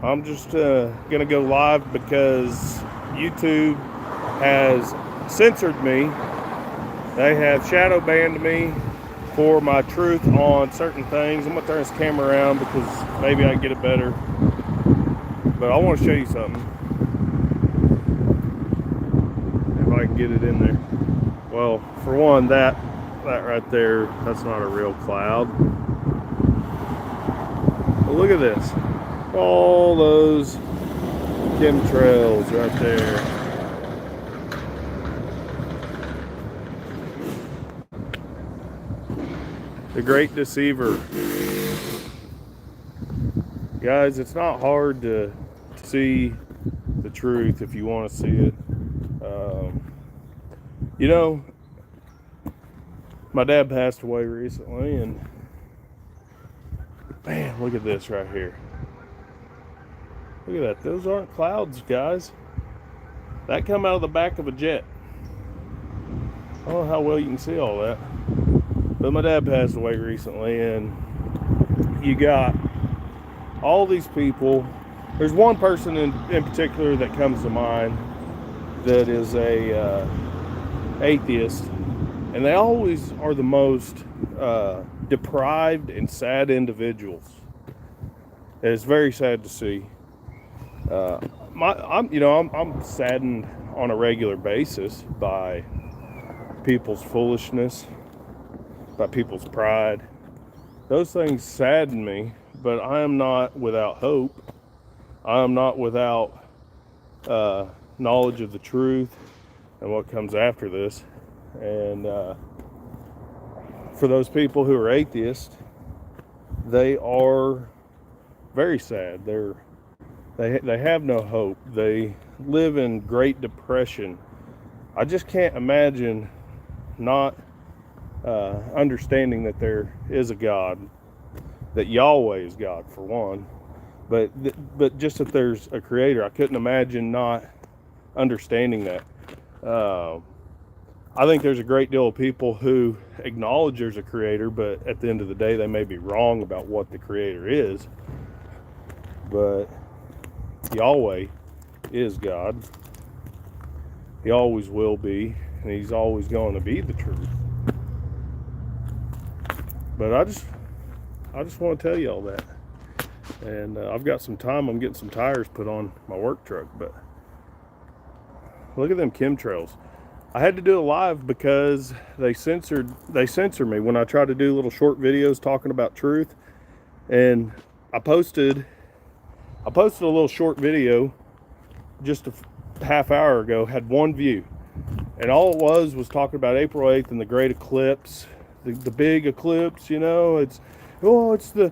I'm just gonna go live because YouTube has censored me. They have shadow banned me for my truth on certain things. I'm gonna turn this camera around because maybe I can get it better. But I want to show you something. If I can get it in there. Well, for one, that right there, that's not a real cloud. But look at this. All those chemtrails right there. The great deceiver. Guys, it's not hard to see the truth if you want to see it. You know, my dad passed away recently, and man, look at this right here. Look at that. Those aren't clouds, guys. That come out of the back of a jet. I don't know how well you can see all that. But my dad passed away recently, and you got all these people. There's one person in particular that comes to mind that is a atheist, and they always are the most deprived and sad individuals. And it's very sad to see. I'm saddened on a regular basis by people's foolishness, by people's pride. Those things sadden me, but I am not without hope. I am not without knowledge of the truth and what comes after this. And for those people who are atheists, they are very sad. They have no hope. They live in great depression. I just can't imagine not understanding that there is a God, that Yahweh is God for one, but just that there's a creator. I couldn't imagine not understanding that. I think there's a great deal of people who acknowledge there's a creator, but at the end of the day, they may be wrong about what the creator is. But Yahweh is God. He always will be, and he's always going to be the truth. But I just want to tell you all that. And I've got some time. I'm getting some tires put on my work truck. But look at them chemtrails. I had to do it live because they censor me when I try to do little short videos talking about truth. And I posted a little short video just a half hour ago, had one view, and all it was talking about April 8th and the great eclipse, the big eclipse. It's the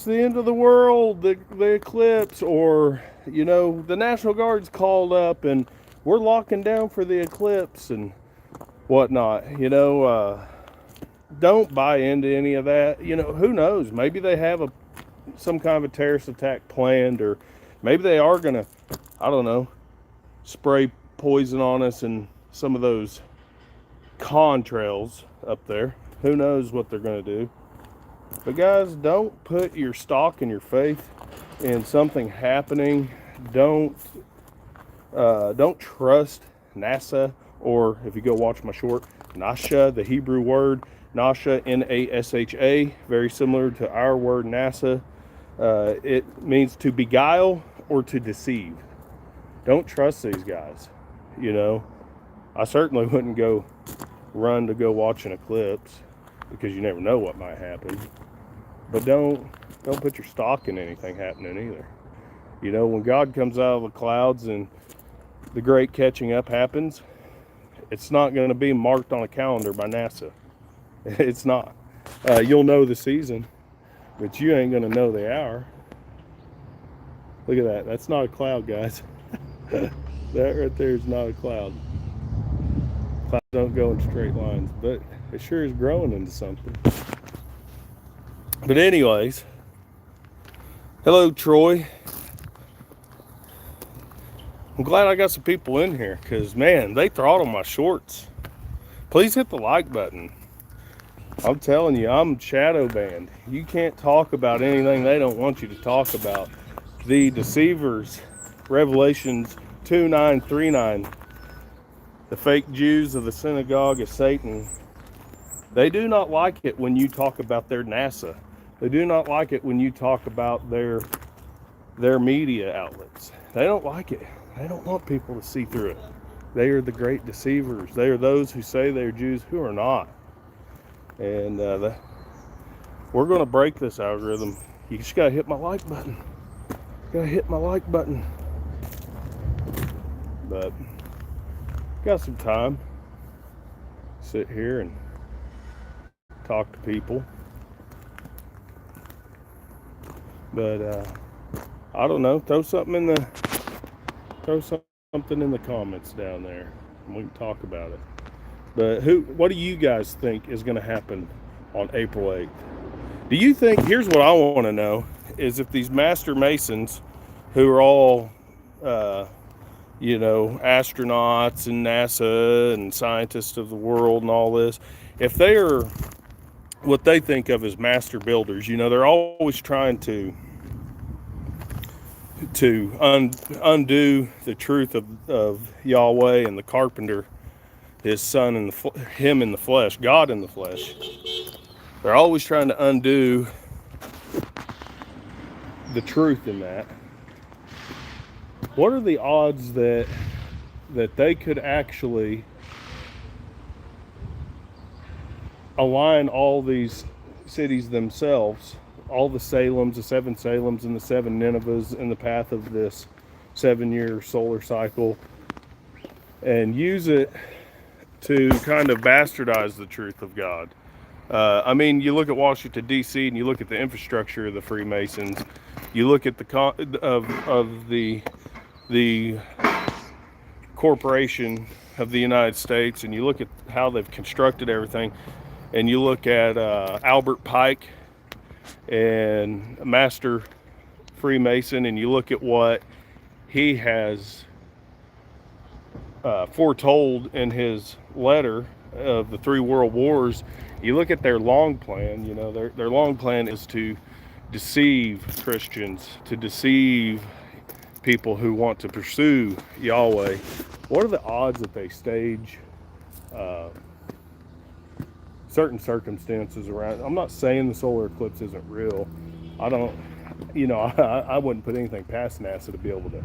end of the world, the eclipse, or the National Guard's called up and we're locking down for the eclipse and whatnot. Don't buy into any of that. Who knows? Maybe they have some kind of a terrorist attack planned, or maybe they are gonna, I don't know, spray poison on us in some of those contrails up there. Who knows what they're gonna do? But guys, don't put your stock and your faith in something happening. Don't trust NASA, or if you go watch my short, Nasha, the Hebrew word Nasha, N-A-S-H-A, very similar to our word NASA. It means to beguile or to deceive. Don't trust these guys. I certainly wouldn't run to go watch an eclipse, because you never know what might happen. But don't put your stock in anything happening either. When God comes out of the clouds and the great catching up happens, it's not going to be marked on a calendar by NASA. It's not. You'll know the season, but you ain't going to know the hour. Look at that. That's not a cloud, guys. That right there is not a cloud. Clouds don't go in straight lines, but it sure is growing into something. But anyways, hello, Troy. I'm glad I got some people in here, because man, they throttle my shorts. Please hit the like button. I'm telling you, I'm shadow banned. You can't talk about anything they don't want you to talk about. the deceivers, Revelations 2:9-39, the fake Jews of the synagogue of Satan, they do not like it when you talk about their NASA. They do not like it when you talk about their media outlets. They don't like it. They don't want people to see through it. They are the great deceivers. They are those who say they're Jews who are not. And we're going to break this algorithm. You just got to hit my like button. Got to hit my like button. But got some time. Sit here and talk to people. But I don't know. Throw something in the comments down there, and we can talk about it. But what do you guys think is going to happen on April 8th? Do you think, here's what I want to know, is if these master masons who are all astronauts and NASA and scientists of the world and all this, if they are what they think of as master builders, they're always trying to undo the truth of Yahweh and the carpenter, his son and him in the flesh, God in the flesh. They're always trying to undo the truth in that. What are the odds that they could actually align all these cities themselves, all the Salems, the 7 Salems and the 7 Ninevehs in the path of this 7-year solar cycle, and use it to kind of bastardize the truth of God? You look at Washington, D.C., and you look at the infrastructure of the Freemasons. You look at the corporation of the United States, and you look at how they've constructed everything, and you look at Albert Pike and Master Freemason, and you look at what he has foretold in his letter of the 3 world wars. You look at their long plan. Their long plan is to deceive Christians, to deceive people who want to pursue Yahweh. What are the odds that they stage certain circumstances around? I'm not saying the solar eclipse isn't real. I wouldn't put anything past NASA to be able to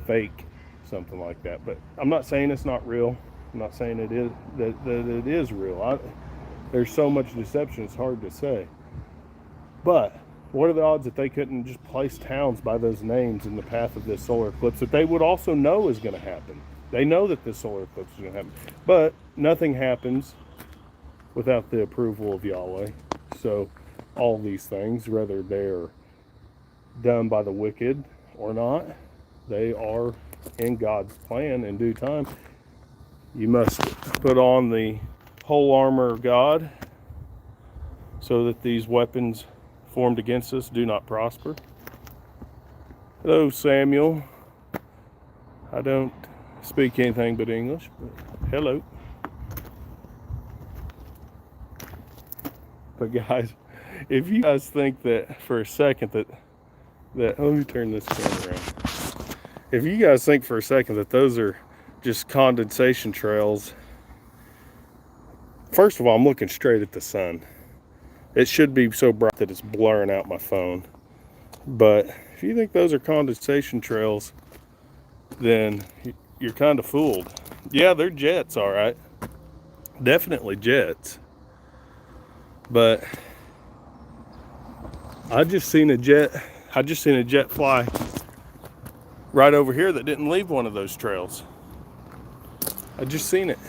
fake something like that. But I'm not saying it's not real. I'm not saying it is that it is real. There's so much deception, it's hard to say. But what are the odds that they couldn't just place towns by those names in the path of this solar eclipse that they would also know is going to happen? They know that this solar eclipse is going to happen. But nothing happens without the approval of Yahweh. So all these things, whether they're done by the wicked or not, they are in God's plan in due time. You must put on the whole armor of God so that these weapons formed against us do not prosper. Hello, Samuel. I don't speak anything but English, but hello. But guys, if you guys think that for a second that let me turn this camera around. If you guys think for a second that those are just condensation trails, first of all, I'm looking straight at the sun. It should be so bright that it's blurring out my phone. But if you think those are condensation trails, then you're kind of fooled. Yeah, they're jets, all right. Definitely jets. But I just seen a jet fly right over here that didn't leave one of those trails. I just seen it.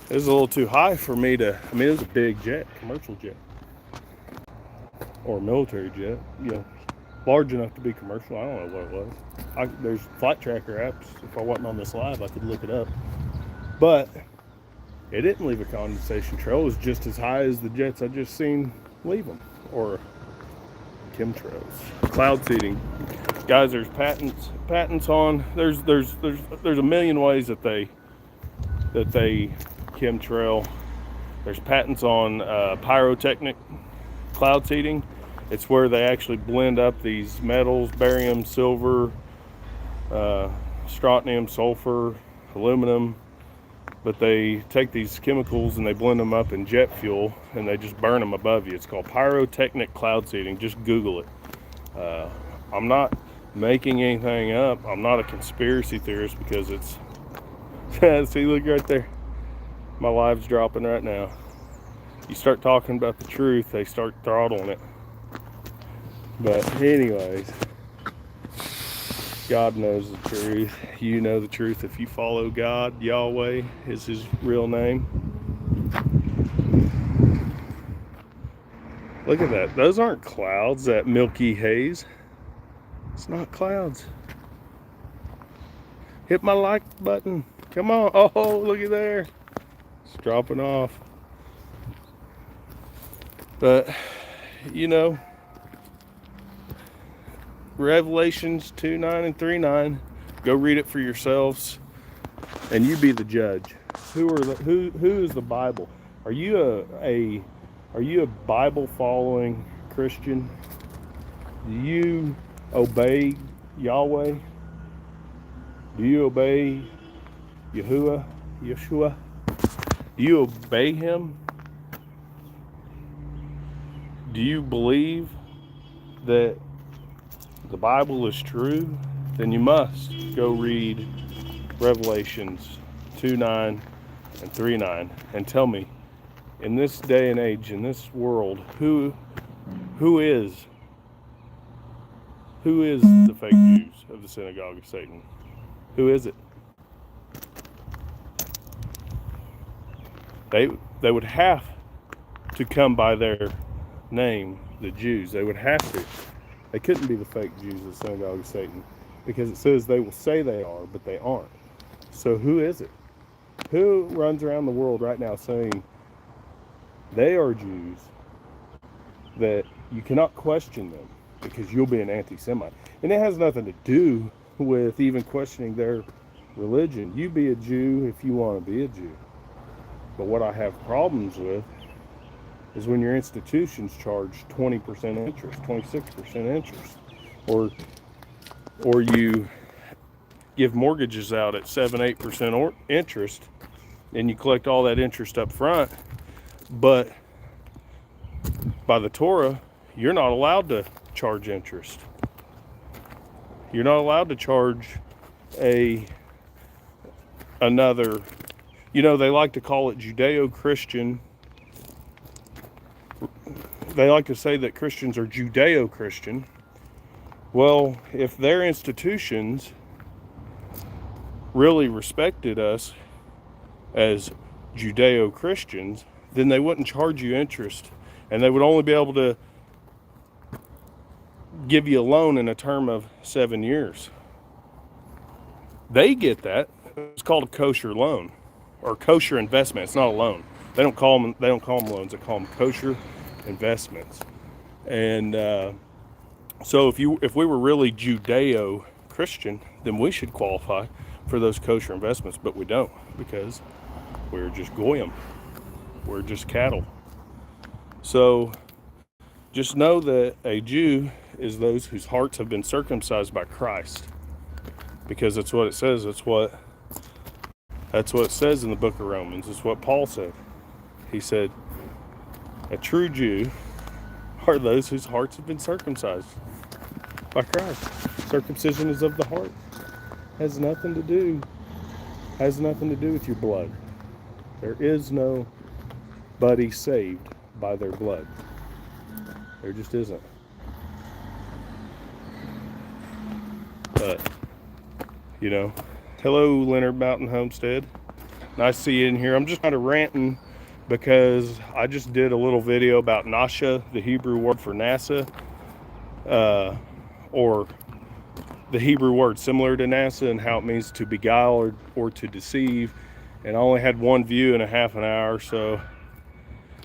It was a little too high for me to, it was a big jet, commercial jet. Or a military jet, large enough to be commercial. I don't know what it was. There's flight tracker apps. If I wasn't on this live, I could look it up. But it didn't leave a condensation trail. It was just as high as the jets I just seen leave them. Or chemtrails. Cloud seeding. Guys, there's patents on, there's a million ways that they chemtrail. There's patents on pyrotechnic cloud seeding. It's where they actually blend up these metals, barium, silver, strontium, sulfur, aluminum, but they take these chemicals and they blend them up in jet fuel and they just burn them above you. It's called pyrotechnic cloud seeding. Just Google it. I'm not making anything up. I'm not a conspiracy theorist, because it's see, look right there, my live's dropping right now. You start talking about the truth, they start throttling it. But anyways, God knows the truth. You know the truth if you follow God. Yahweh is his real name. Look at that. Those aren't clouds, that milky haze. It's not clouds. Hit my like button. Come on. Oh, look at there. It's dropping off. But, you know, Revelations 2:9 and 3:9. Go read it for yourselves, and you be the judge. Who is the Bible? Are you a Bible following Christian? Do you obey Yahweh? Do you obey Yeshua? Do you obey him? Do you believe that the Bible is true? Then you must go read Revelations 2:9 and 3:9 and tell me, in this day and age, in this world, who is the fake Jews of the synagogue of Satan? Who is it? They would have to come by their name, the Jews. They would have to. They couldn't be the fake Jews of the synagogue of Satan, because it says they will say they are, but they aren't. So who is it? Who runs around the world right now saying they are Jews, that you cannot question them because you'll be an anti-Semite? And it has nothing to do with even questioning their religion. You be a Jew if you want to be a Jew. But what I have problems with is when your institutions charge 20% interest, 26% interest, or you give mortgages out at 7-8% interest, and you collect all that interest up front. But by the Torah, you're not allowed to charge interest. You're not allowed to charge another, they like to call it Judeo-Christian. They like to say that Christians are Judeo-Christian. Well, if their institutions really respected us as Judeo-Christians, then they wouldn't charge you interest, and they would only be able to give you a loan in a term of 7 years. They get that. It's called a kosher loan or kosher investment. It's not a loan. They don't call them loans. They call them kosher investments. And so if we were really Judeo-Christian, then we should qualify for those kosher investments, but we don't, because we're just goyim. We're just cattle. So just know that a Jew is those whose hearts have been circumcised by Christ, because that's what it says. That's what it says in the book of Romans. It's what Paul said. He said, a true Jew are those whose hearts have been circumcised by Christ. Circumcision is of the heart. Has nothing to do with your blood. There is nobody saved by their blood. There just isn't. But, hello, Leonard Mountain Homestead. Nice to see you in here. I'm just kind of ranting because I just did a little video about Nasha, the Hebrew word for NASA, or the Hebrew word similar to NASA, and how it means to beguile or to deceive. And I only had one view in a half an hour, so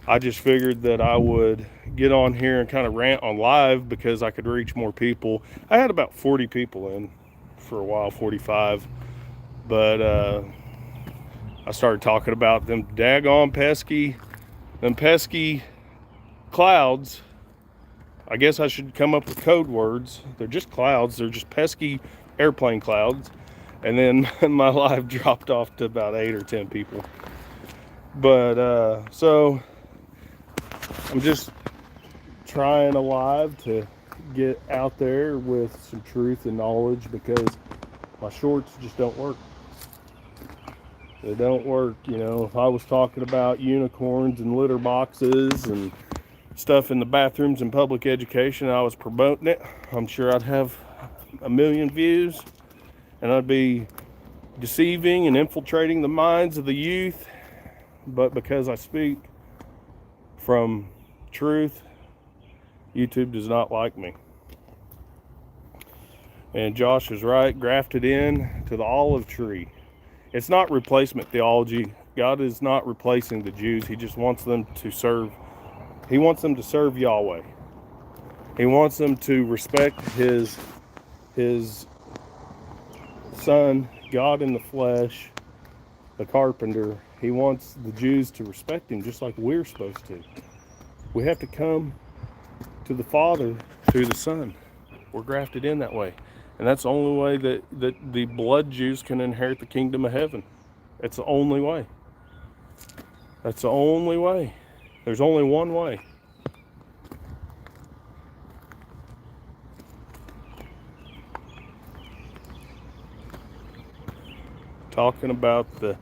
I just figured that I would get on here and kind of rant on live because I could reach more people. I had about 40 people in for a while, 45, but I started talking about them daggone pesky clouds I guess I should come up with code words. They're just clouds. They're just pesky airplane clouds. And then my live dropped off to about 8 or 10 people. But so I'm just trying alive to get out there with some truth and knowledge, because my shorts just don't work. They don't work. You know, if I was talking about unicorns and litter boxes and stuff in the bathrooms and public education, I was promoting it, I'm sure I'd have 1 million views, and I'd be deceiving and infiltrating the minds of the youth. But because I speak from truth, YouTube does not like me. And Josh is right, grafted in to the olive tree. It's not replacement theology. God is not replacing the Jews. He just wants them to serve. He wants them to serve Yahweh. He wants them to respect his son, God in the flesh, the carpenter. He wants the Jews to respect him just like we're supposed to. We have to come to the Father through the Son. We're grafted in that way. And that's the only way that the blood Jews can inherit the kingdom of heaven. It's the only way. That's the only way. There's only one way. Talking about the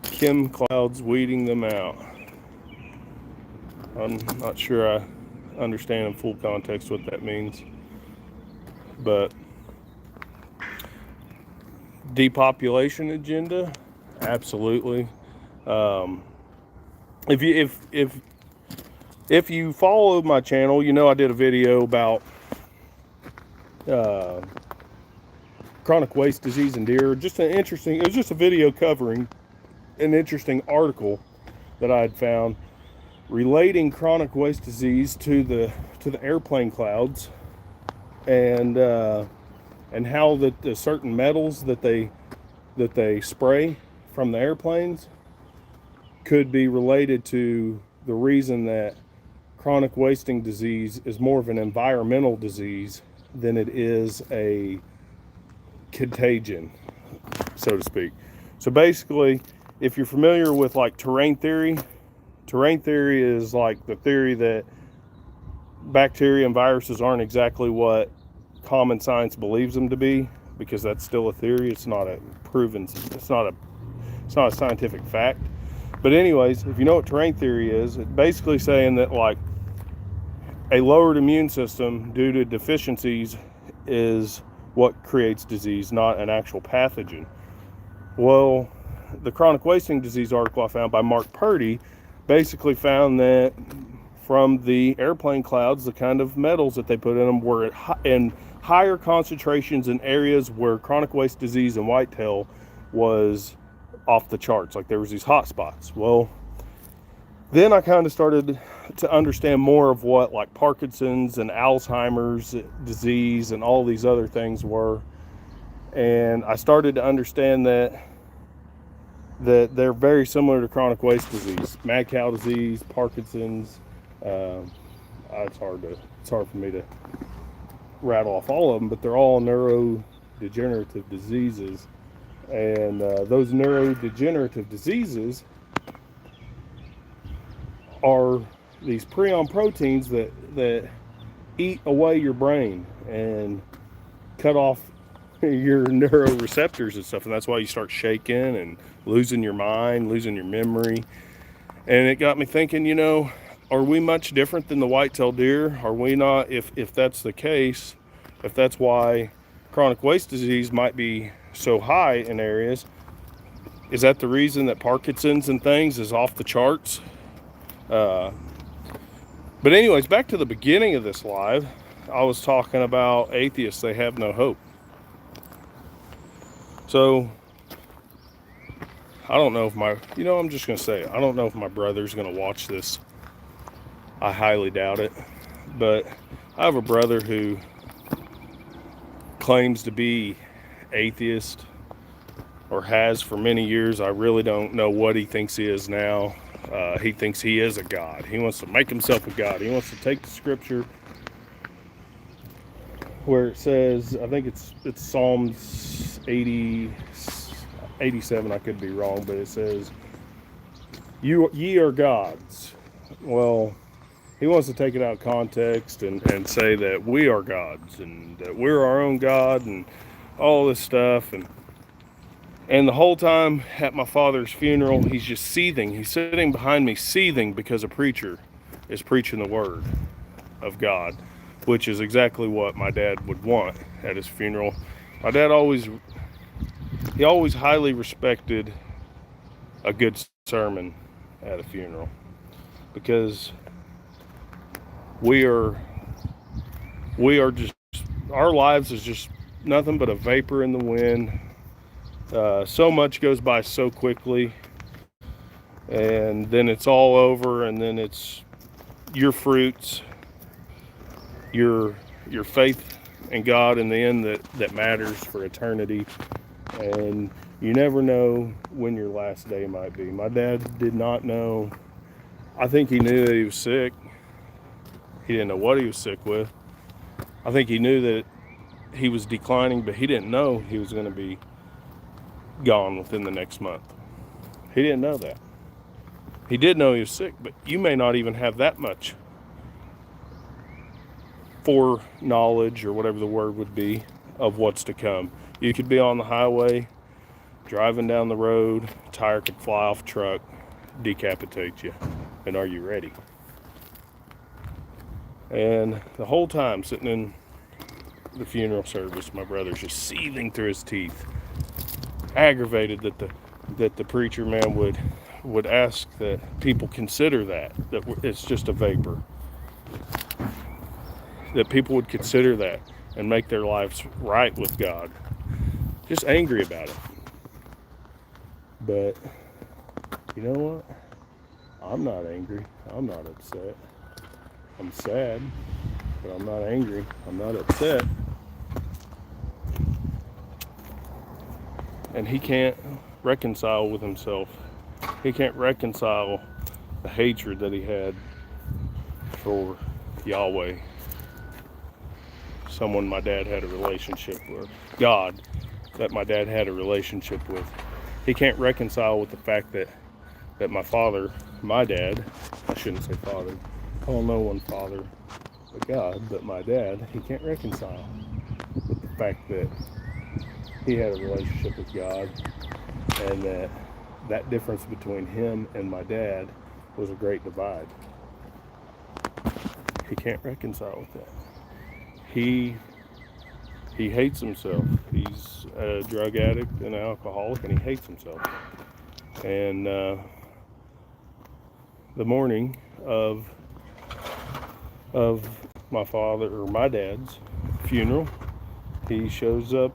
Kim clouds, weeding them out. I'm not sure I understand in full context what that means, but depopulation agenda, absolutely. If you follow my channel, you know I did a video about chronic waste disease in deer. It was just a video covering an interesting article that I had found relating chronic waste disease to the airplane clouds, and how the certain metals that they spray from the airplanes could be related to the reason that chronic wasting disease is more of an environmental disease than it is a contagion, so to speak. So basically, if you're familiar with like terrain theory is like the theory that bacteria and viruses aren't exactly what common science believes them to be, because that's still a theory. It's not a scientific fact. But anyways, if you know what terrain theory is, it's basically saying that like a lowered immune system due to deficiencies is what creates disease, not an actual pathogen. Well, the chronic wasting disease article I found by Mark Purdy basically found that from the airplane clouds, the kind of metals that they put in them were in higher concentrations in areas where chronic waste disease and whitetail was off the charts. Like there was these hot spots. Well, then I kind of started to understand more of what like Parkinson's and Alzheimer's disease and all these other things were. And I started to understand that they're very similar to chronic waste disease, mad cow disease, Parkinson's. It's hard for me to rattle off all of them, but they're all neurodegenerative diseases. And those neurodegenerative diseases are these prion proteins that eat away your brain and cut off your neuroreceptors and stuff, and that's why you start shaking and losing your mind, losing your memory. And it got me thinking, you know, are we much different than the white-tailed deer? Are we not? If that's the case, if that's why chronic waste disease might be so high in areas, is that the reason that Parkinson's and things is off the charts? But anyways, back to the beginning of this live, I was talking about atheists. They have no hope. So I don't know if I'm just going to say it. I don't know if my brother's going to watch this. I highly doubt it. But I have a brother who claims to be atheist, or has for many years. I really don't know what he thinks he is now. He thinks he is a god. He wants to make himself a god. He wants to take the scripture where it says, I think it's Psalms 87, I could be wrong, but it says, ye are gods. Well, he wants to take it out of context and say that we are gods and that we're our own God and all this stuff. And the whole time at my father's funeral, he's just seething. He's sitting behind me seething because a preacher is preaching the word of God, which is exactly what my dad would want at his funeral. My dad always highly respected a good sermon at a funeral, because we are just, our lives is just nothing but a vapor in the wind. So much goes by so quickly, and then it's all over, and then it's your fruits, your faith in God in the end that matters for eternity. And you never know when your last day might be. My dad did not know. I think he knew that he was sick. He didn't know what he was sick with. I think he knew that he was declining, but he didn't know he was going to be gone within the next month. He didn't know that. He did know he was sick, but you may not even have that much foreknowledge, or whatever the word would be, of what's to come. You could be on the highway, driving down the road, a tire could fly off a truck, decapitate you, and are you ready? And the whole time sitting in the funeral service, my brother's just seething through his teeth, aggravated that the preacher man would ask that people consider that it's just a vapor, that people would consider that and make their lives right with God. Just angry about it. But you know what? I'm not angry. I'm not upset. I'm sad, but I'm not angry. I'm not upset. And he can't reconcile with himself. He can't reconcile the hatred that he had for Yahweh, someone my dad had a relationship with, God, that my dad had a relationship with. He can't reconcile with the fact that my dad, I shouldn't say father, call no one father but God, but my dad, he can't reconcile with the fact that he had a relationship with God, and that difference between him and my dad was a great divide. He can't reconcile with that. He hates himself. He's a drug addict and an alcoholic, and he hates himself. And the morning of my dad's funeral, he shows up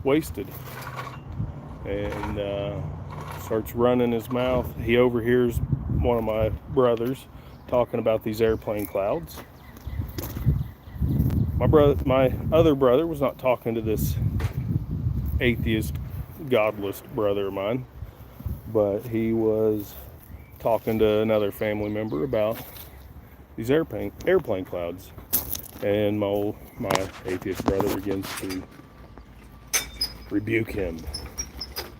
wasted and starts running his mouth. He overhears one of my brothers talking about these airplane clouds. My other brother was not talking to this atheist, godless brother of mine, but he was talking to another family member about these airplane clouds. And my atheist brother begins to rebuke him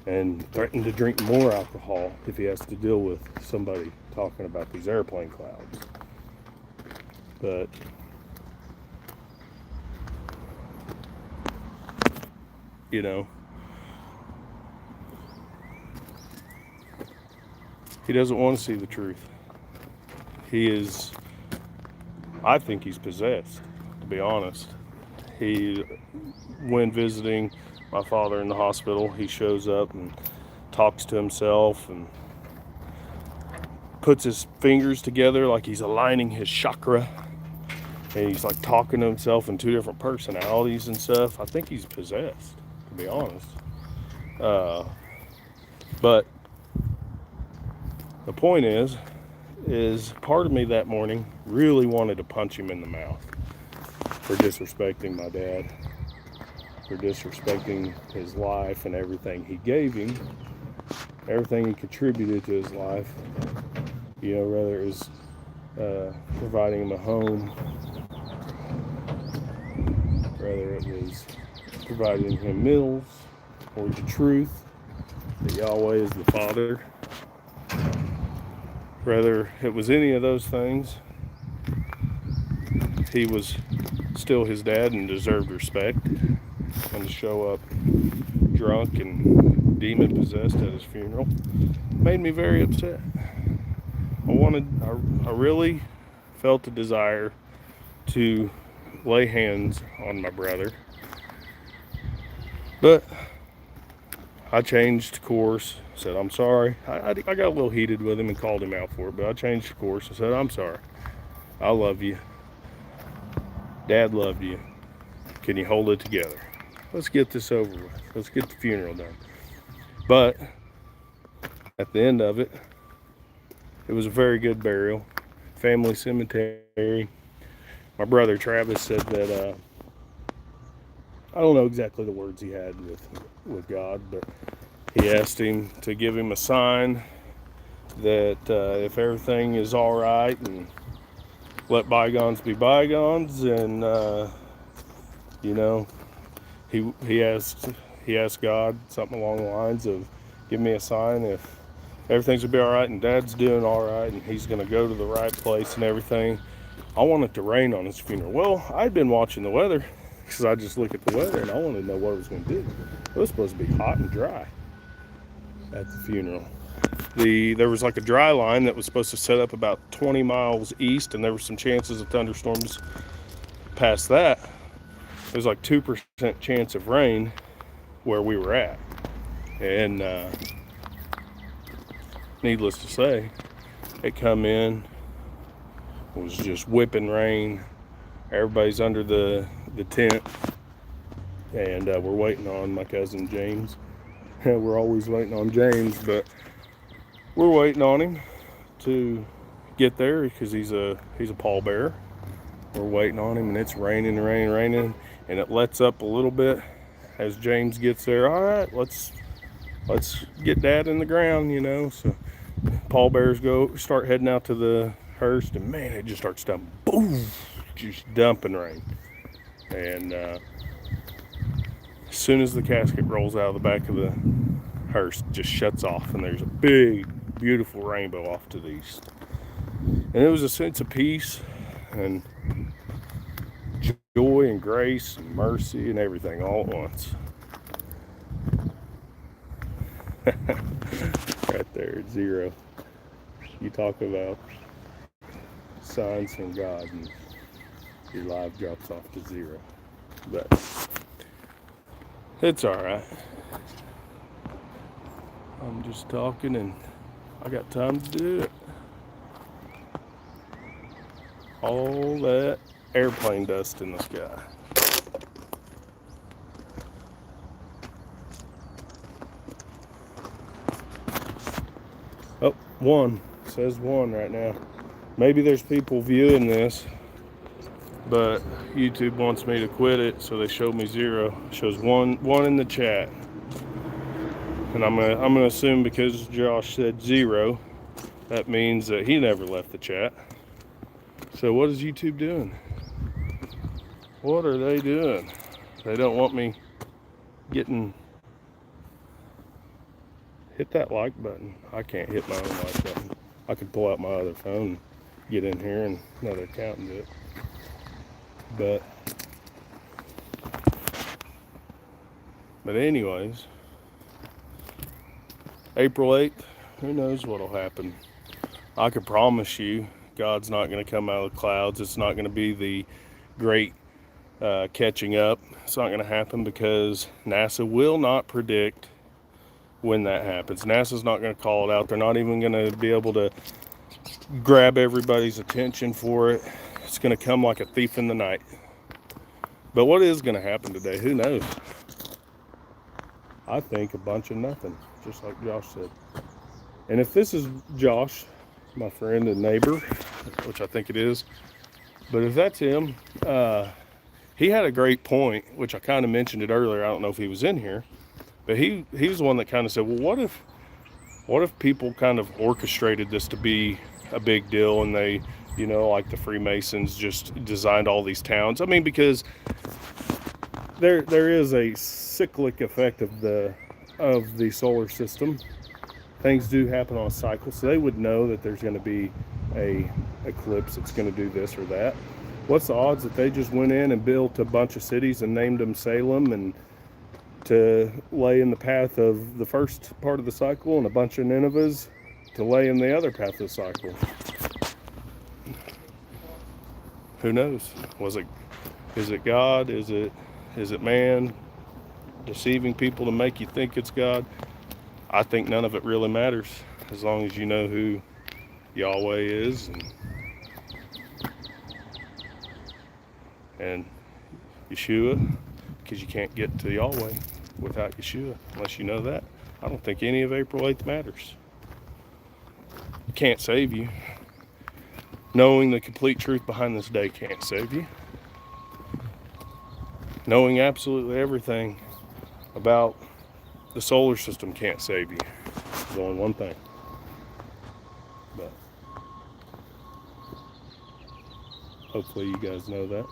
and threaten to drink more alcohol if he has to deal with somebody talking about these airplane clouds. But you know, he doesn't want to see the truth. I think he's possessed, to be honest. When visiting my father in the hospital, he shows up and talks to himself and puts his fingers together like he's aligning his chakra, and he's like talking to himself in two different personalities and stuff. I think he's possessed, to be honest. But the point is part of me that morning really wanted to punch him in the mouth for disrespecting my dad, for disrespecting his life and everything he gave him, everything he contributed to his life. You know, whether it was providing him a home, whether it was providing him meals or the truth that Yahweh is the Father. Whether it was any of those things, he was still his dad and deserved respect. And to show up drunk and demon possessed at his funeral made me very upset. I really felt a desire to lay hands on my brother, but I changed course, said I'm sorry. I got a little heated with him and called him out for it, but I changed course and said I'm sorry. I love you. Dad loved you. Can you hold it together? Let's get this over with. Let's get the funeral done. But at the end of it, it was a very good burial. Family cemetery. My brother Travis said that, I don't know exactly the words he had with God, but he asked him to give him a sign that if everything is all right, and let bygones be bygones, and you know, he asked God something along the lines of, give me a sign if everything's gonna be all right and Dad's doing all right and he's gonna go to the right place and everything. I want it to rain on his funeral. Well, I'd been watching the weather because I just look at the weather and I wanted to know what it was going to do. It was supposed to be hot and dry at the funeral. There was like a dry line that was supposed to set up about 20 miles east, and there were some chances of thunderstorms past that. There was like 2% chance of rain where we were at. And needless to say, it come in, it was just whipping rain. Everybody's under the tent, and we're waiting on my cousin James. We're always waiting on James, but we're waiting on him to get there because he's a pallbearer. We're waiting on him, and it's raining, and it lets up a little bit as James gets there. All right, let's get Dad in the ground, you know. So pallbearers start heading out to the hearse, and man, it just starts dumping, boom, just dumping rain. And as soon as the casket rolls out of the back of the hearse, just shuts off, and there's a big, beautiful rainbow off to the east. And it was a sense of peace and joy and grace and mercy and everything all at once. Right there at 0. You talk about signs from God and your life drops off to 0. But it's all right. I'm just talking and I got time to do it. All that airplane dust in the sky. Oh, 1. It says 1 right now. Maybe there's people viewing this, but YouTube wants me to quit it, so they showed me 0. It shows 1 in the chat. And I'm gonna assume because Josh said 0, that means that he never left the chat. So what is YouTube doing? What are they doing? They don't want me getting... Hit that like button. I can't hit my own like button. I could pull out my other phone, get in here, and another account and do it. But anyways, April 8th, who knows what'll happen. I can promise you God's not going to come out of the clouds. It's not going to be the great catching up. It's not going to happen because NASA will not predict when that happens. NASA's not going to call it out. They're not even going to be able to grab everybody's attention for it. It's going to come like a thief in the night. But what is going to happen today? Who knows? I think a bunch of nothing, just like Josh said. And if this is Josh, my friend and neighbor, which I think it is, but if that's him, he had a great point, which I kind of mentioned it earlier. I don't know if he was in here, but he was the one that kind of said, well, what if people kind of orchestrated this to be a big deal, and they, you know, like the Freemasons just designed all these towns? I mean, because there is a cyclic effect of the solar system. Things do happen on a cycle, so they would know that there's going to be a eclipse that's going to do this or that. What's the odds that they just went in and built a bunch of cities and named them Salem and to lay in the path of the first part of the cycle, and a bunch of Ninevehs to lay in the other path of the cycle? Who knows? Is it God? Is it man deceiving people to make you think it's God? I think none of it really matters, as long as you know who Yahweh is and Yeshua, because you can't get to Yahweh without Yeshua unless you know that. I don't think any of April 8th matters. It can't save you. Knowing the complete truth behind this day can't save you. Knowing absolutely everything about the solar system can't save you. There's only one thing. But hopefully you guys know that.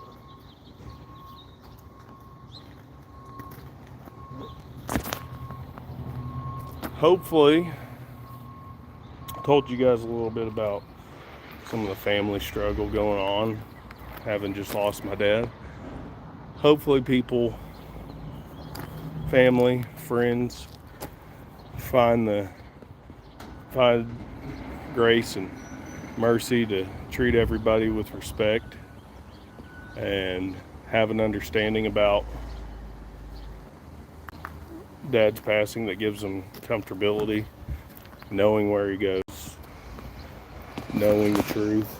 Hopefully I told you guys a little bit about some of the family struggle going on, having just lost my dad. Hopefully people, family, friends, find grace and mercy to treat everybody with respect and have an understanding about Dad's passing that gives them comfortability, knowing where he goes, knowing the truth.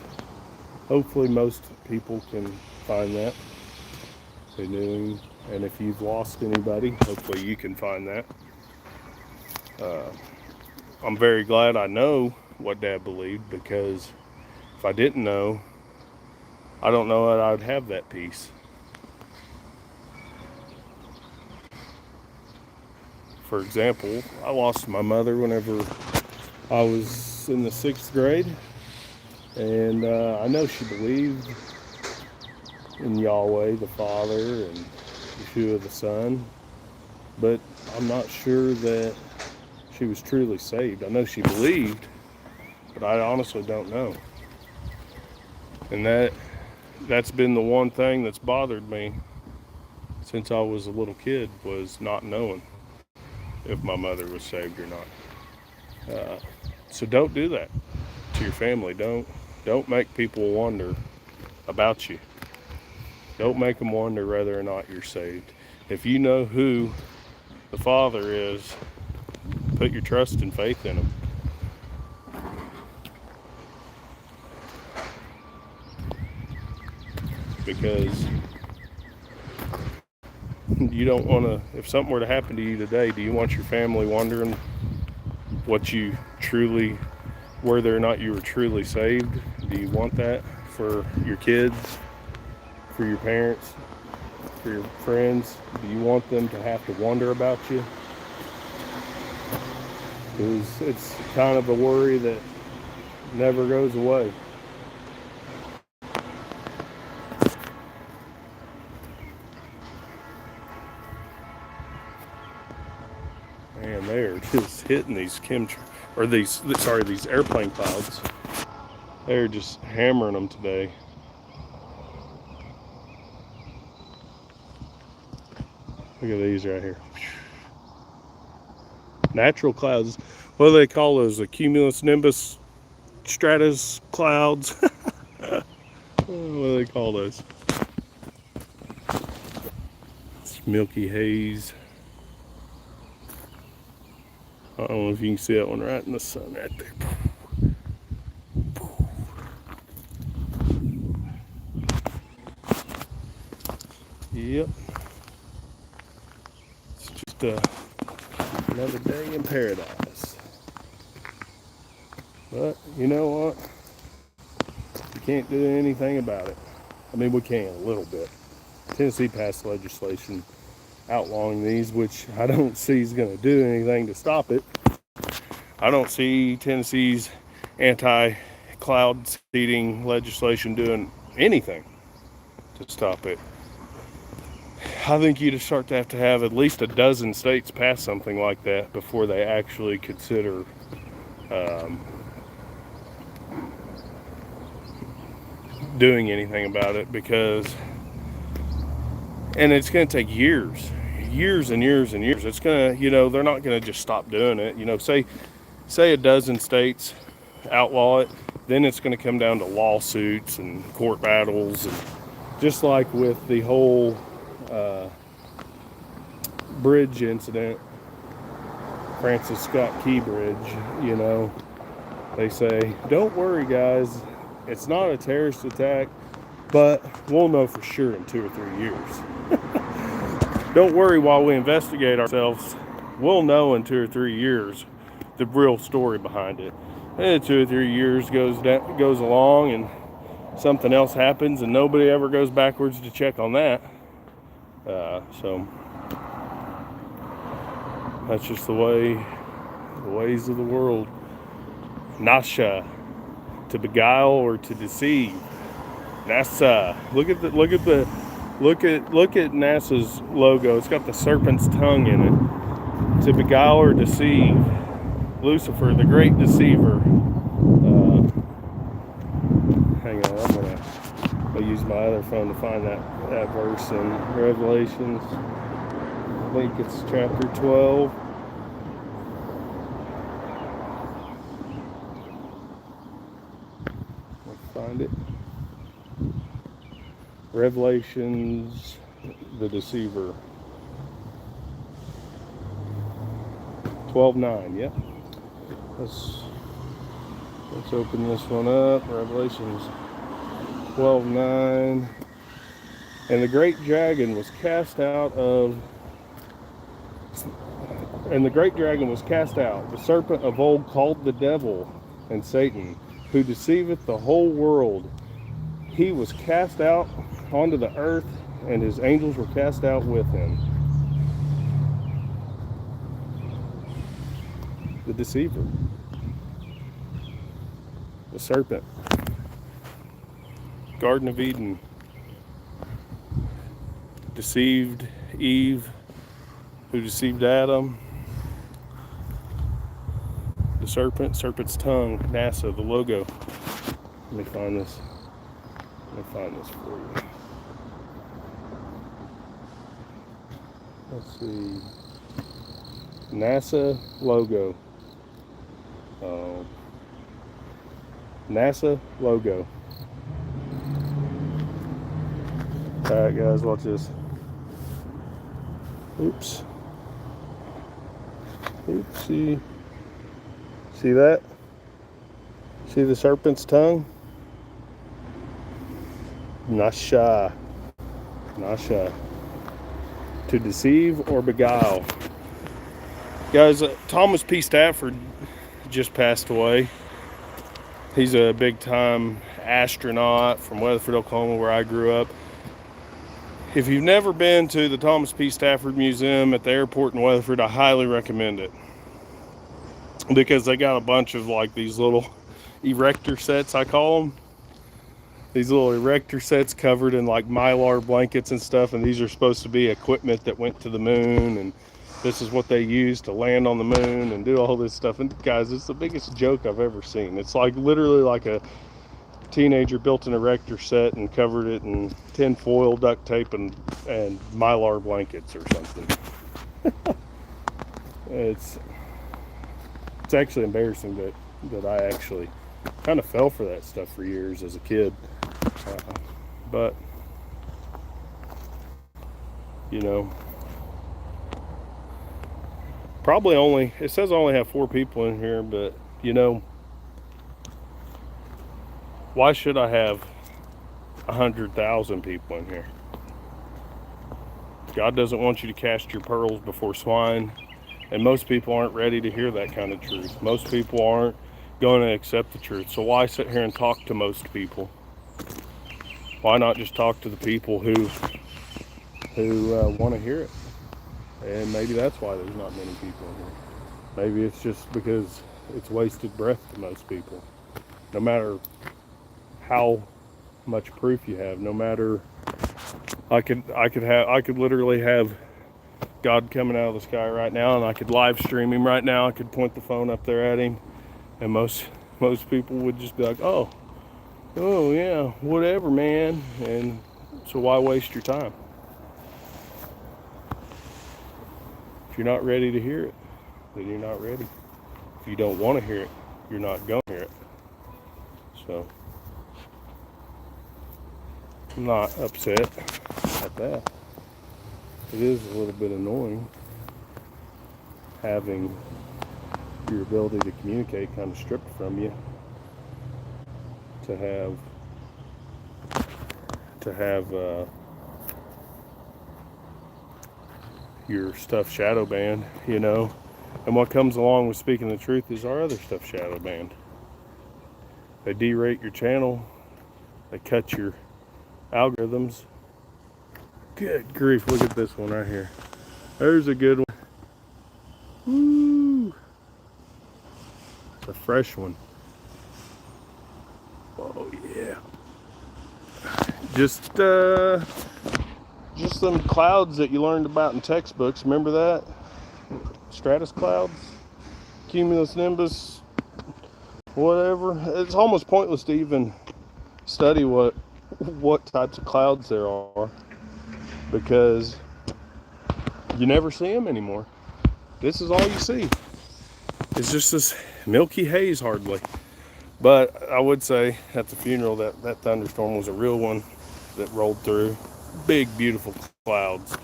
Hopefully most people can find that. They knew him, and if you've lost anybody, hopefully you can find that. I'm very glad I know what Dad believed, because if I didn't know, I don't know that I'd have that peace. For example, I lost my mother whenever I was in the 6th grade, and I know she believed in Yahweh the Father and Yeshua the Son, but I'm not sure that she was truly saved. I know she believed, but I honestly don't know. And that's been the one thing that's bothered me since I was a little kid, was not knowing if my mother was saved or not. So don't do that to your family. Don't make people wonder about you. Don't make them wonder whether or not you're saved. If you know who the Father is, put your trust and faith in him. Because you don't want to, if something were to happen to you today, do you want your family wondering whether or not you were truly saved? Do you want that for your kids, for your parents, for your friends? Do you want them to have to wonder about you? Because it's kind of a worry that never goes away. Man, they're just hitting these these airplane clouds. They're just hammering them today. Look at these right here. Natural clouds. What do they call those? The cumulus nimbus stratus clouds? What do they call those? It's milky haze. I don't know if you can see that one right in the sun right there. Yep. It's just another day in paradise. But you know what? You can't do anything about it. I mean, we can a little bit. Tennessee passed legislation outlawing these, which I don't see is going to do anything to stop it. I don't see Tennessee's anti-cloud seeding legislation doing anything to stop it. I think you'd start to have at least a dozen states pass something like that before they actually consider doing anything about it, because, and it's going to take years and years and years. It's going to, they're not going to just stop doing it. Say a dozen states outlaw it, then it's going to come down to lawsuits and court battles, and just like with the whole bridge incident, Francis Scott Key Bridge, they say, don't worry guys, it's not a terrorist attack, but we'll know for sure in 2 or 3 years. Don't worry while we investigate ourselves, we'll know in 2 or 3 years the real story behind it. And 2 or 3 years goes along, and something else happens, and nobody ever goes backwards to check on that. So that's just the ways of the world. Nasha, to beguile or to deceive. NASA. Look at NASA's logo. It's got the serpent's tongue in it. To beguile or deceive. Lucifer, the great deceiver. Hang on, I'll use my other phone to find that verse in Revelations. I think it's chapter 12. Let's find it. Revelations, the deceiver. 12:9. Yep. Let's open this one up. Revelations 12:9. And the great dragon was cast out, the serpent of old, called the devil and Satan, who deceiveth the whole world. He was cast out onto the earth, and his angels were cast out with him. The deceiver. The serpent. Garden of Eden. Deceived Eve, who deceived Adam. The serpent's tongue, NASA, the logo. Let me find this for you. Let's see. NASA logo. NASA logo. Alright guys, watch this. Oops. Oopsie. See that? See the serpent's tongue? Nasha. To deceive or beguile. Guys, Thomas P. Stafford just passed away. He's a big time astronaut from Weatherford, Oklahoma, where I grew up. If you've never been to the Thomas P. Stafford Museum at the airport in Weatherford, I highly recommend it, because they got a bunch of like these little erector sets, I call them. These little erector sets covered in like mylar blankets and stuff, and these are supposed to be equipment that went to the moon, and this is what they used to land on the moon and do all this stuff. And guys, it's the biggest joke I've ever seen. It's like literally like a teenager built an erector set and covered it in tin foil, duct tape, and mylar blankets or something. It's actually embarrassing that I actually kind of fell for that stuff for years as a kid. But probably it says I only have 4 people in here, but why should I have 100,000 people in here? God doesn't want you to cast your pearls before swine, and most people aren't ready to hear that kind of truth. Most people aren't going to accept the truth. So why sit here and talk to most people? Why not just talk to the people who want to hear it? And maybe that's why there's not many people in here. Maybe it's just because it's wasted breath to most people. No matter how much proof you have, no matter I could literally have God coming out of the sky right now, and I could live stream him right now. I could point the phone up there at him, and most people would just be like, oh yeah, whatever, man. And so why waste your time? If you're not ready to hear it, then you're not ready. If you don't want to hear it, you're not going to hear it. So I'm not upset at that. It is a little bit annoying having your ability to communicate kind of stripped from you, to have your stuff shadow banned, you know. And what comes along with speaking the truth is our other stuff shadow banned. They derate your channel, they cut your algorithms. Good grief, look at this one right here. There's a good one. Woo! It's a fresh one. Oh yeah. Just some clouds that you learned about in textbooks. Remember that? Stratus clouds, cumulus nimbus, whatever. It's almost pointless to even study what types of clouds there are, because you never see them anymore. This is all you see. It's just this milky haze hardly. But I would say at the funeral that thunderstorm was a real one that rolled through. Big, beautiful clouds.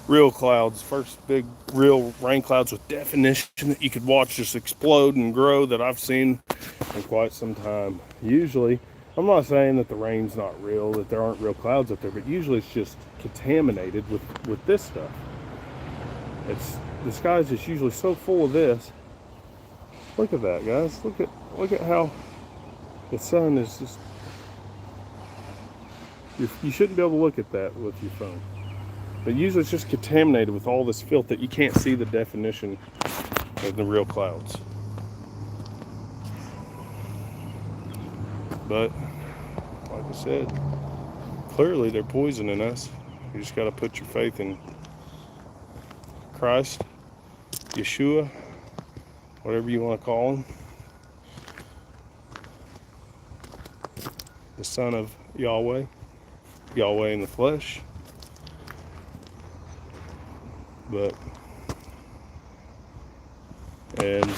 Real clouds. First big, real rain clouds with definition that you could watch just explode and grow that I've seen in quite some time. Usually, I'm not saying that the rain's not real, that there aren't real clouds up there, but usually it's just contaminated with this stuff. The sky's just usually so full of this. Look at that, guys. Look at how the sun is just. You shouldn't be able to look at that with your phone. But usually it's just contaminated with all this filth that you can't see the definition of the real clouds. But, like I said, clearly they're poisoning us. You just got to put your faith in Christ, Yeshua, whatever you want to call him. The Son of Yahweh in the flesh. And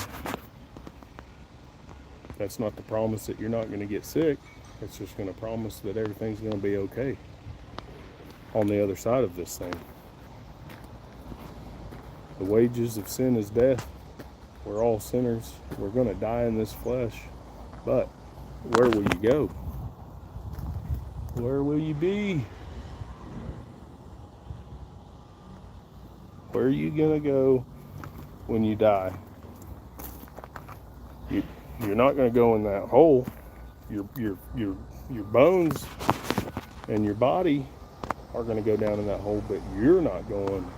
that's not the promise that you're not going to get sick. It's just going to promise that everything's going to be okay on the other side of this thing. The wages of sin is death. We're all sinners. We're going to die in this flesh. But where will you go? Where will you be? Where are you going to go when you die? You're not going to go in that hole. Your bones and your body are going to go down in that hole, but you're not going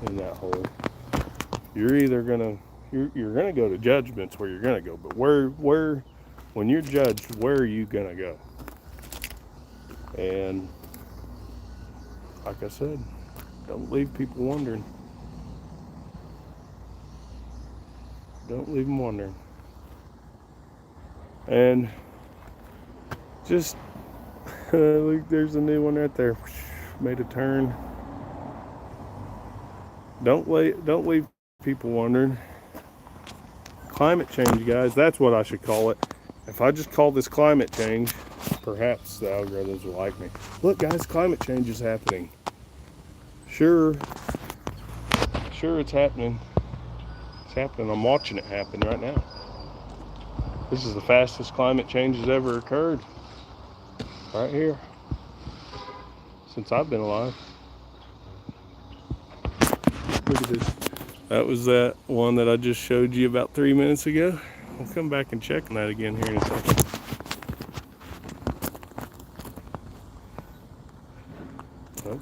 in that hole. You're either going to go to judgments where you're going to go, but where when you're judged, where are you going to go? And like I said, don't leave people wondering. Don't leave them wondering. And just look, there's a new one right there. Made a turn. Don't leave people wondering. Climate change, guys. That's what I should call it. If I just call this climate change, perhaps the algorithms will like me. Look, guys, climate change is happening. Sure, it's happening. It's happening. I'm watching it happen right now. This is the fastest climate change has ever occurred. Right here. Since I've been alive. Look at this. That was that one that I just showed you about 3 minutes ago. We'll come back and check on that again here in a second. Well,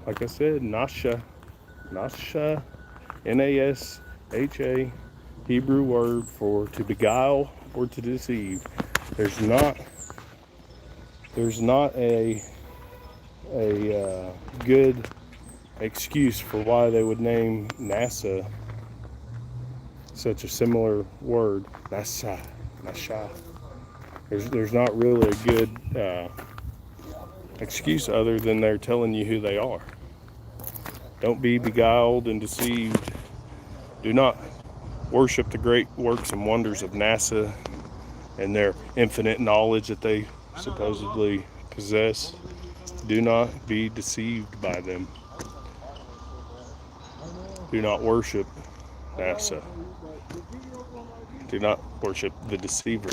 like I said, Nasha, N-A-S-H-A, Hebrew word for to beguile or to deceive. There's not a a good excuse for why they would name NASA such a similar word, NASA. There's not really a good excuse other than they're telling you who they are. Don't be beguiled and deceived. Do not worship the great works and wonders of NASA and their infinite knowledge that they supposedly possess. Do not be deceived by them. Do not worship NASA. Do not worship the deceiver.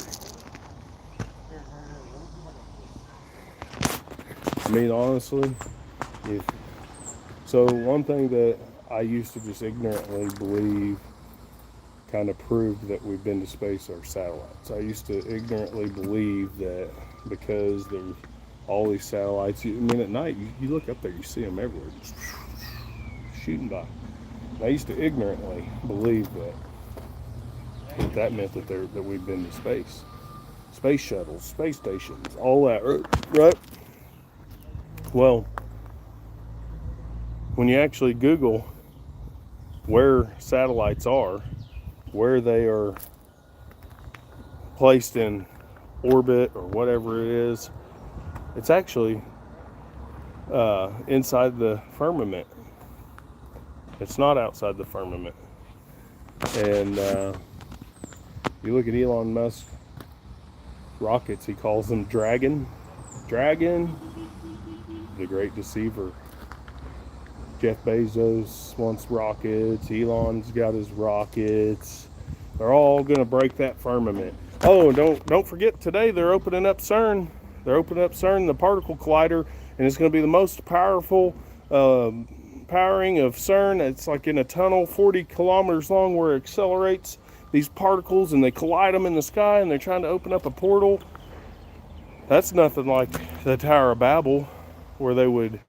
I mean, honestly, so one thing that I used to just ignorantly believe kind of proved that we've been to space are satellites. I used to ignorantly believe that because there's all these satellites, I mean, at night, you look up there, you see them everywhere, just shooting by. And I used to ignorantly believe that meant that we've been to space. Space shuttles, space stations, all that, right? Well, when you actually Google where satellites are, where they are placed in orbit or whatever it is, it's actually inside the firmament. It's not outside the firmament. And you look at Elon Musk rockets, he calls them Dragon, the great deceiver. Jeff Bezos wants rockets. Elon's got his rockets. They're all going to break that firmament. Oh, don't forget, today they're opening up CERN. They're opening up CERN, the particle collider, and it's going to be the most powerful powering of CERN. It's like in a tunnel 40 kilometers long where it accelerates these particles and they collide them in the sky, and they're trying to open up a portal. That's nothing like the Tower of Babel, where they would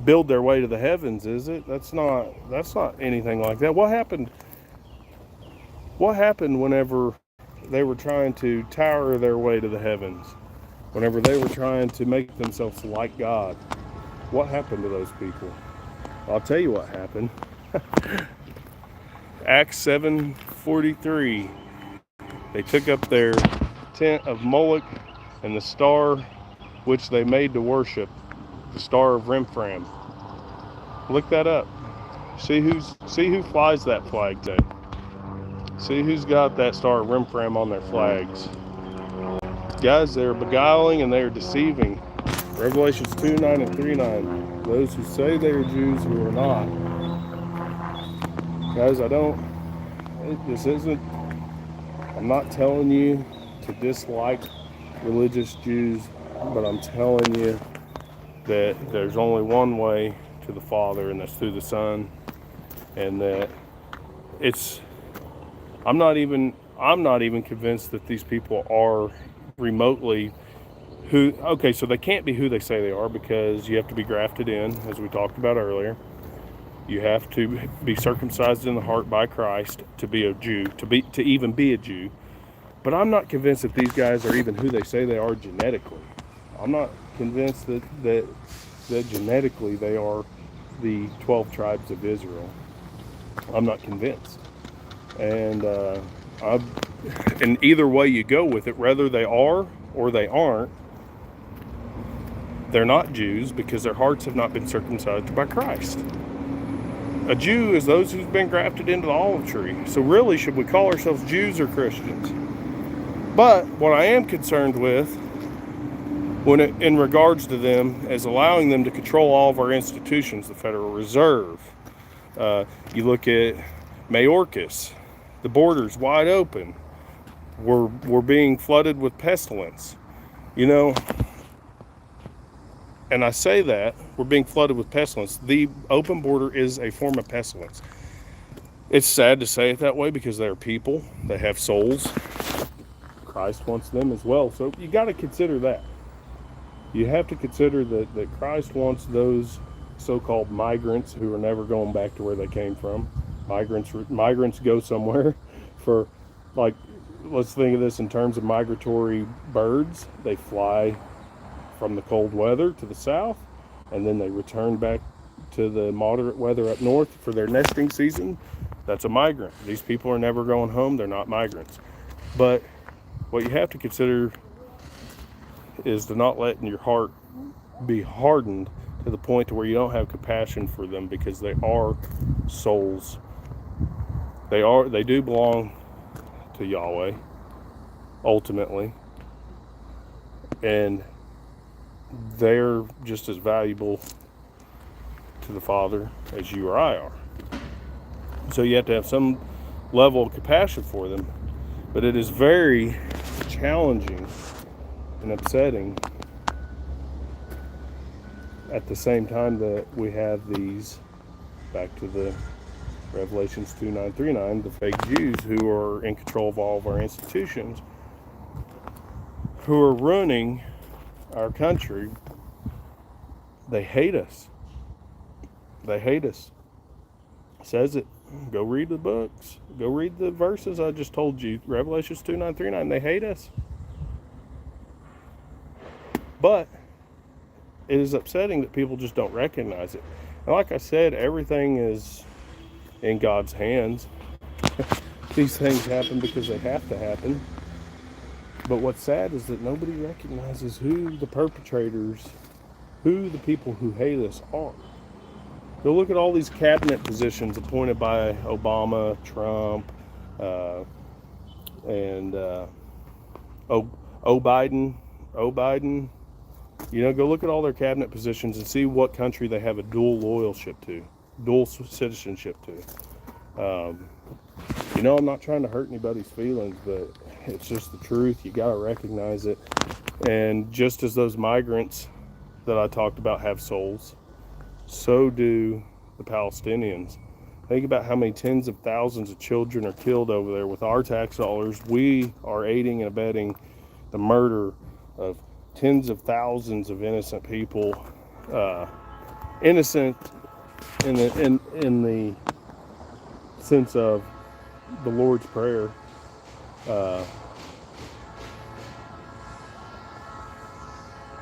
build their way to the heavens, is it? That's not anything like that. What happened whenever they were trying to tower their way to the heavens? Whenever they were trying to make themselves like God? What happened to those people? I'll tell you what happened. Acts 7:43. They took up their tent of Moloch and the star which they made to worship, the star of Remphan. Look that up. See who flies that flag today. See who's got that star of Remphan on their flags. Guys, they're beguiling and they're deceiving. Revelations 2:9 and 3:9. Those who say they are Jews who are not. Guys, I'm not telling you to dislike religious Jews, but I'm telling you that there's only one way to the Father, and that's through the Son. And that I'm not even convinced that these people are remotely so they can't be who they say they are, because you have to be grafted in, as we talked about earlier. You have to be circumcised in the heart by Christ to be a Jew, to even be a Jew. But I'm not convinced that these guys are even who they say they are genetically. I'm not convinced that genetically they are the 12 tribes of Israel. I'm not convinced. And either way you go with it, whether they are or they aren't, they're not Jews, because their hearts have not been circumcised by Christ. A Jew is those who've been grafted into the olive tree. So really, should we call ourselves Jews or Christians? But what I am concerned with, in regards to them, is allowing them to control all of our institutions, the Federal Reserve. You look at Mayorkas, the borders wide open. We're being flooded with pestilence. And I say that, we're being flooded with pestilence. The open border is a form of pestilence. It's sad to say it that way, because they're people. They have souls. Christ wants them as well. So you got to consider that. You have to consider that Christ wants those so-called migrants who are never going back to where they came from. Migrants go somewhere for, like, let's think of this in terms of migratory birds. They fly from the cold weather to the south, and then they return back to the moderate weather up north for their nesting season. That's a migrant. These people are never going home. They're not migrants. But what you have to consider is to not letting your heart be hardened to the point to where you don't have compassion for them, because they are souls. They do belong to Yahweh ultimately, and they're just as valuable to the Father as you or I are. So you have to have some level of compassion for them, but it is very challenging and upsetting at the same time that we have these, back to the Revelations 2:9-9, the fake Jews who are in control of all of our institutions, who are running our country. They hate us. They hate us. It says it. Go read the books. Go read the verses I just told you. Revelations 2:9-9. They hate us. But it is upsetting that people just don't recognize it. And like I said, everything is in God's hands. These things happen because they have to happen. But what's sad is that nobody recognizes who the perpetrators, who the people who hate us are. Go look at all these cabinet positions appointed by Obama, Trump, and Biden. You know, go look at all their cabinet positions and see what country they have a dual citizenship to. You know, I'm not trying to hurt anybody's feelings, but it's just the truth. You got to recognize it. And just as those migrants that I talked about have souls, so do the Palestinians. Think about how many tens of thousands of children are killed over there. With our tax dollars, we are aiding and abetting the murder of tens of thousands of innocent people, innocent in the sense of the Lord's Prayer.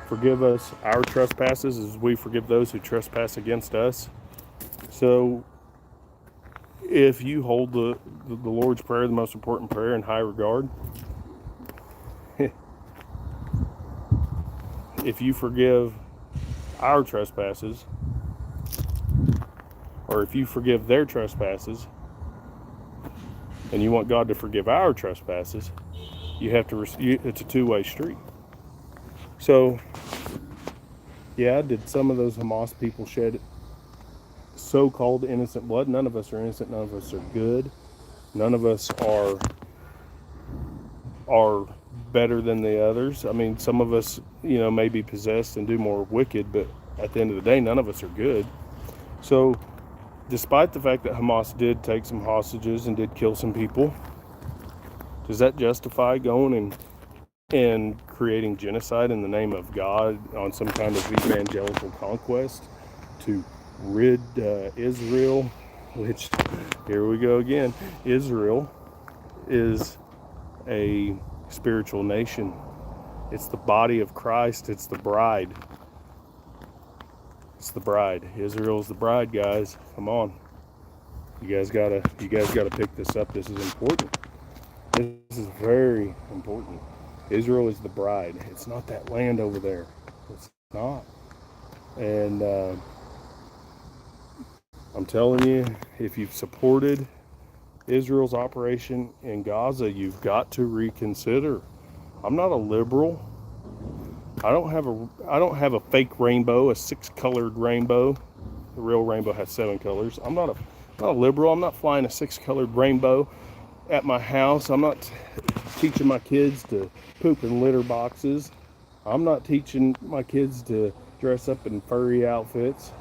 Forgive us our trespasses as we forgive those who trespass against us. So if you hold the Lord's Prayer, the most important prayer, in high regard, if you forgive our trespasses, or if you forgive their trespasses, and you want God to forgive our trespasses, you have to. It's a two-way street. So, yeah, did some of those Hamas people shed so-called innocent blood? None of us are innocent. None of us are good. None of us are better than the others. I mean, some of us, you know, may be possessed and do more wicked, but at the end of the day, none of us are good. So, despite the fact that Hamas did take some hostages and did kill some people, does that justify going and creating genocide in the name of God on some kind of evangelical conquest to rid Israel? Which, here we go again, Israel is a spiritual nation. It's the body of Christ. It's the bride. It's the bride. Israel is the bride, guys. Come on. You guys gotta pick this up. This is important. This is very important. Israel is the bride. It's not that land over there. It's not. And I'm telling you, if you've supported Israel's operation in Gaza, you've got to reconsider. I'm not a liberal. I don't have a fake rainbow, a 6-colored rainbow. The real rainbow has 7 colors. I'm not a liberal. I'm not flying a 6-colored rainbow at my house. I'm not teaching my kids to poop in litter boxes. I'm not teaching my kids to dress up in furry outfits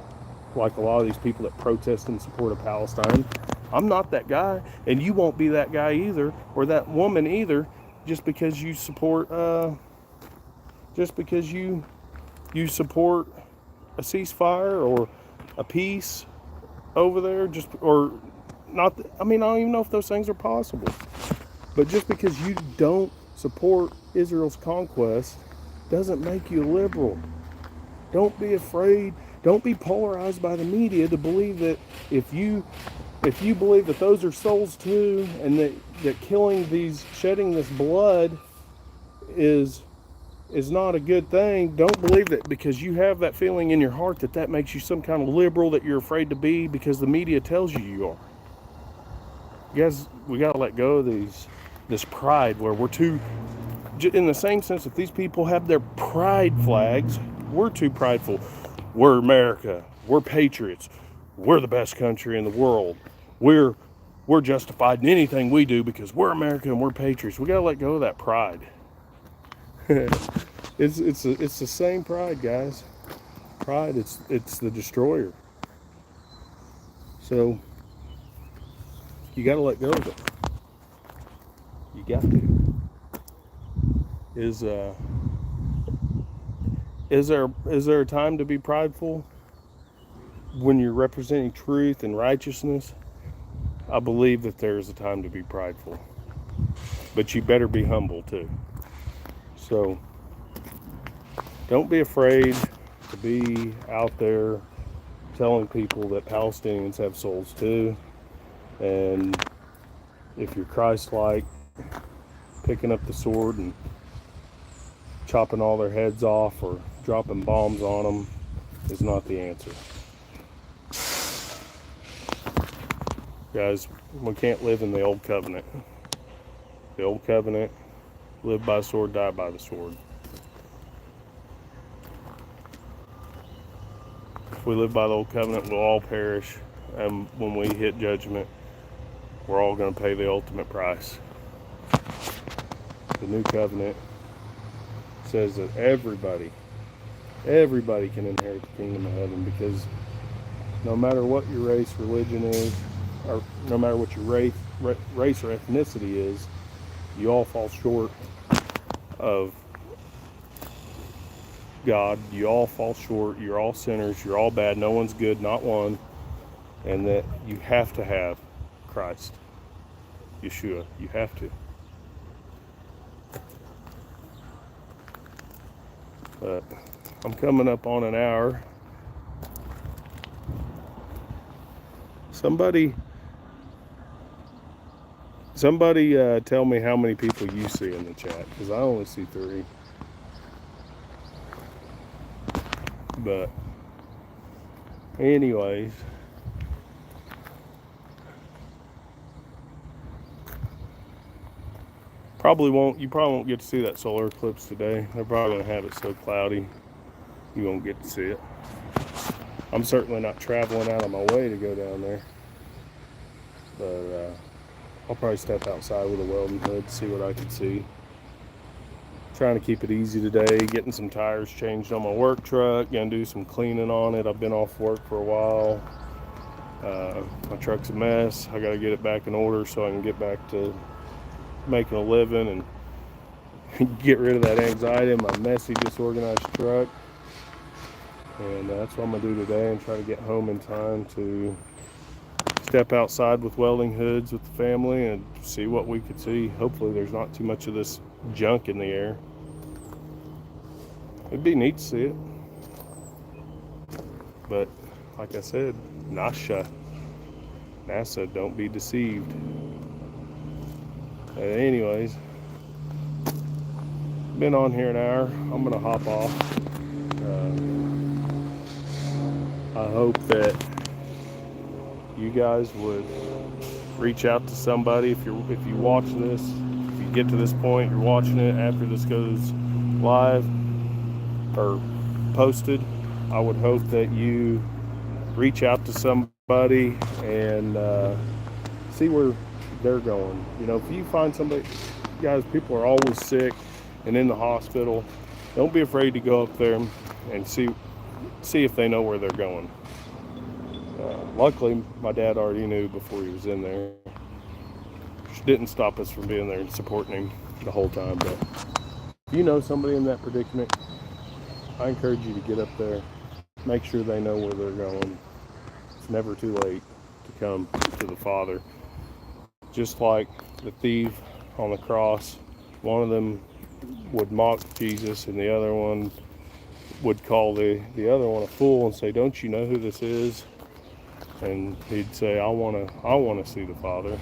like a lot of these people that protest in support of Palestine. I'm not that guy, and you won't be that guy either, or that woman either, just because you support you support a ceasefire or a peace over there, or not. I mean, I don't even know if those things are possible. But just because you don't support Israel's conquest doesn't make you a liberal. Don't be afraid. Don't be polarized by the media to believe that if you believe that those are souls too, and that killing these, shedding this blood is not a good thing. Don't believe that because you have that feeling in your heart that makes you some kind of liberal that you're afraid to be because the media tells you are. You guys, we got to let go of this pride where we're too, in the same sense that these people have their pride flags, we're too prideful. We're America. We're patriots. We're the best country in the world. We're justified in anything we do because we're America and we're patriots. We got to let go of that pride. It's the same pride, guys. Pride, it's the destroyer. So you got to let go of it. You got to. Is there a time to be prideful when you're representing truth and righteousness? I believe that there is a time to be prideful, but you better be humble too. So don't be afraid to be out there telling people that Palestinians have souls too, and if you're Christ-like, picking up the sword and chopping all their heads off or dropping bombs on them is not the answer. Guys, we can't live in the old covenant. The old covenant, live by the sword, die by the sword. If we live by the old covenant, we'll all perish, and when we hit judgment, we're all going to pay the ultimate price. The new covenant says that everybody can inherit the kingdom of heaven, because no matter what your race, religion is, or no matter what your race or ethnicity is, you all fall short of God. You all fall short. You're all sinners. You're all bad. No one's good, not one. And that you have to have Christ, Yeshua. You have to. But I'm coming up on an hour. Somebody tell me how many people you see in the chat, because I only see 3. But anyways, you probably won't get to see that solar eclipse today. They're probably gonna have it so cloudy you won't get to see it. I'm certainly not traveling out of my way to go down there, but I'll probably step outside with a welding hood to see what I can see. Trying to keep it easy today, getting some tires changed on my work truck, gonna do some cleaning on it. I've been off work for a while. My truck's a mess. I gotta get it back in order so I can get back to making a living and get rid of that anxiety in my messy, disorganized truck. And that's what I'm gonna do today, and try to get home in time to step outside with welding hoods with the family and see what we could see. Hopefully there's not too much of this junk in the air. It'd be neat to see it. But like I said, NASA, don't be deceived. Anyways, been on here an hour. I'm gonna hop off. I hope that you guys would reach out to somebody. If you watch this, if you get to this point, you're watching it after this goes live or posted, I would hope that you reach out to somebody and see where they're going. You know, if you find somebody, guys, people are always sick and in the hospital. Don't be afraid to go up there and see if they know where they're going. Luckily, my dad already knew before he was in there. Which didn't stop us from being there and supporting him the whole time. But if you know somebody in that predicament, I encourage you to get up there. Make sure they know where they're going. It's never too late to come to the Father. Just like the thief on the cross, one of them would mock Jesus, and the other one would call the other one a fool and say, "Don't you know who this is?" And he'd say, I want to see the Father."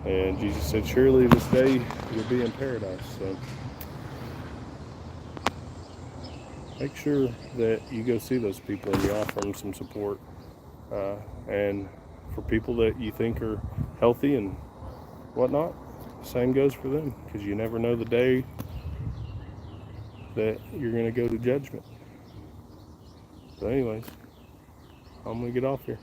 And Jesus said, "Surely this day you'll be in paradise." So make sure that you go see those people and you offer them some support. And for people that you think are healthy and whatnot, same goes for them, because you never know the day that you're going to go to judgment. So anyways, I'm going to get off here.